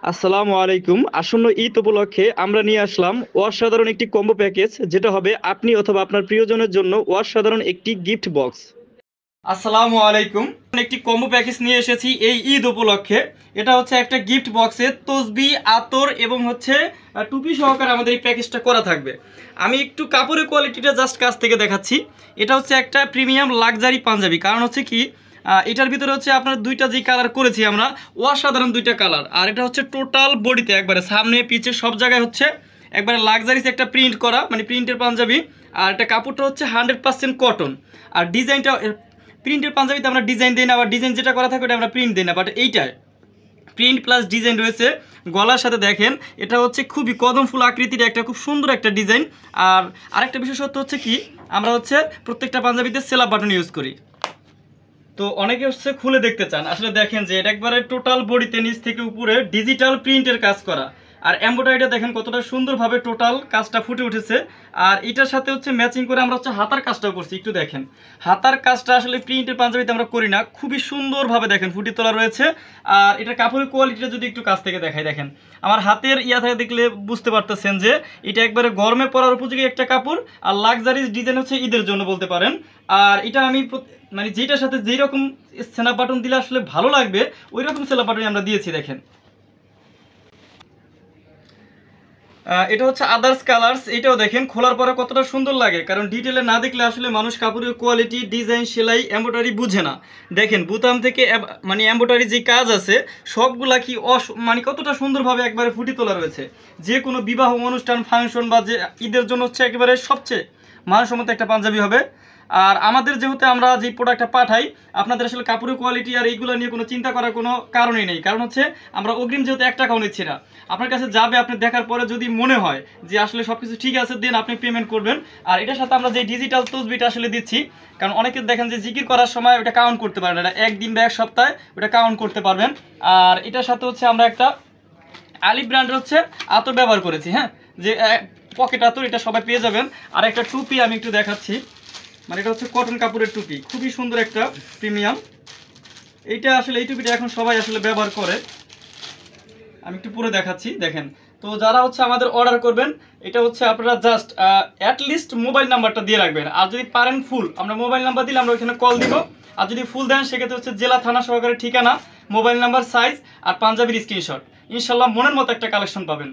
আসসালামু আলাইকুম। আসন্ন ঈদ উপলক্ষে আমরা নিয়ে আসলাম অসাধারণ একটি কম্বো প্যাকেজ, যেটা হবে আপনি অথবা আপনার প্রিয়জনের জন্য অসাধারণ একটি গিফট বক্স। আসসালামু আলাইকুম। একটি কম্বো প্যাকেজ নিয়ে এসেছি এই ঈদ উপলক্ষে। এটা হচ্ছে একটা গিফট বক্সে তসবি, আতর এবং হচ্ছে টুপি সহকারে আমাদের এই প্যাকেজটা করা থাকবে। আমি একটু কাপড়ের কোয়ালিটিটা জাস্ট কাছ থেকে দেখাচ্ছি। এটা হচ্ছে একটা প্রিমিয়াম লাক্সারি পাঞ্জাবি। কারণ হচ্ছে কি, এটার ভিতরে হচ্ছে আপনার দুইটা যে কালার করেছি আমরা, অসাধারণ দুইটা কালার। আর এটা হচ্ছে টোটাল বডিতে একবারে সামনে পিছে সব জায়গায় হচ্ছে একবারে লাক্সারিস একটা প্রিন্ট করা, মানে প্রিন্টের পাঞ্জাবি। আর এটা কাপড়টা হচ্ছে 100% কটন। আর ডিজাইনটা, প্রিন্টের পাঞ্জাবিতে আমরা ডিজাইন দিই না, আবার ডিজাইন যেটা করা থাকে ওটা আমরা প্রিন্ট দিই না, বাট এইটায় প্রিন্ট প্লাস ডিজাইন রয়েছে। গলার সাথে দেখেন এটা হচ্ছে খুবই কদম ফুল আকৃতির একটা খুব সুন্দর একটা ডিজাইন। আর আরেকটা বিশেষত্ব হচ্ছে কি, আমরা হচ্ছে প্রত্যেকটা পাঞ্জাবিতে সেলাপ বাটন ইউজ করি। তো অনেকে হচ্ছে খুলে দেখতে চান, আসলে দেখেন যে এটা একবারে টোটাল বডিতে নিচ থেকে উপরে ডিজিটাল প্রিন্টের কাজ করা। আর এমব্রয়ডারিটা দেখেন কতটা সুন্দরভাবে টোটাল কাজটা ফুটে উঠেছে। আর এটার সাথে হচ্ছে ম্যাচিং করে আমরা হচ্ছে হাতার কাজটাও করছি, একটু দেখেন। হাতার কাজটা আসলে প্রিন্টের পাঞ্জাবিতে আমরা করি না, খুবই সুন্দরভাবে দেখেন ফুটিয়ে তোলা রয়েছে। আর এটা কাপড়ের কোয়ালিটিটা যদি একটু কাছ থেকে দেখাই, দেখেন আমার হাতের ইয়া থেকে দেখলে বুঝতে পারতেছেন যে এটা একবারে গরমে পরার উপযোগী একটা কাপড়। আর লাক্সারিস ডিজাইন হচ্ছে ঈদের জন্য বলতে পারেন। আর এটা আমি মানে যেটার সাথে যেই রকম স্ন্যাপ বাটন দিলে আসলে ভালো লাগবে ওই রকম স্ন্যাপ বাটনই আমরা দিয়েছি, দেখেন। এটা হচ্ছে আদার্স কালার্স, এটাও দেখেন খোলার পরে কতটা সুন্দর লাগে। কারণ ডিটেলে না দেখলে আসলে মানুষ কাপড়ের কোয়ালিটি, ডিজাইন, সেলাই, এমব্রয়ডারি বুঝে না। দেখেন বুতাম থেকে মানে এমব্রয়ডারি যে কাজ আছে সবগুলা কি মানে কতটা সুন্দরভাবে একবারে ফুটিয়ে তোলা রয়েছে। যে কোনো বিবাহ অনুষ্ঠান, ফাংশন বা যে ঈদের জন্য হচ্ছে একেবারে সবচেয়ে মানসম্মত একটা পাঞ্জাবি হবে। আর আমাদের যেহেতু আমরা যে প্রোডাক্টটা পাঠাই, আপনাদের আসলে কাপড়ের কোয়ালিটি আর এইগুলো নিয়ে কোনো চিন্তা করার কোনো কারণই নেই। কারণ হচ্ছে আমরা অগ্রিম যেহেতু 1 টাকাও নিচ্ছি না। আপনার কাছে যাবে, আপনি দেখার পরে যদি মনে হয় যে আসলে সব কিছু ঠিক আছে, দেন আপনি পেমেন্ট করবেন। আর এটার সাথে আমরা যে ডিজিটাল তসবিটা আসলে দিচ্ছি, কারণ অনেকে দেখেন যে জিকির করার সময় ওটা কাউন্ট করতে পারেন, এটা একদিন বা এক সপ্তাহে ওটা কাউন্ট করতে পারবেন। আর এটার সাথে হচ্ছে আমরা একটা আলিফ ব্র্যান্ডের হচ্ছে আতর ব্যবহার করেছি, হ্যাঁ, যে পকেট আতর, এটা সবাই পেয়ে যাবেন। আর একটা টুপি আমি একটু দেখাচ্ছি, মানে এটা হচ্ছে কটন কাপড়ের টুপি, খুবই সুন্দর একটা প্রিমিয়াম। এইটা আসলে এই টুপিটা এখন সবাই আসলে ব্যবহার করে। আমি একটু পরে দেখাচ্ছি, দেখেন। তো যারা হচ্ছে আমাদের অর্ডার করবেন, এটা হচ্ছে আপনারা জাস্ট অ্যাটলিস্ট মোবাইল নাম্বারটা দিয়ে রাখবেন। আর যদি পারেন ফুল, আমরা মোবাইল নাম্বার দিলে আমরা ওইখানে কল দিব। আর যদি ফুল দেন সেক্ষেত্রে হচ্ছে জেলা, থানা সহকারে ঠিকানা, মোবাইল নাম্বার, সাইজ আর পাঞ্জাবির স্ক্রিনশট। ইনশাল্লাহ মনের মতো একটা কালেকশন পাবেন।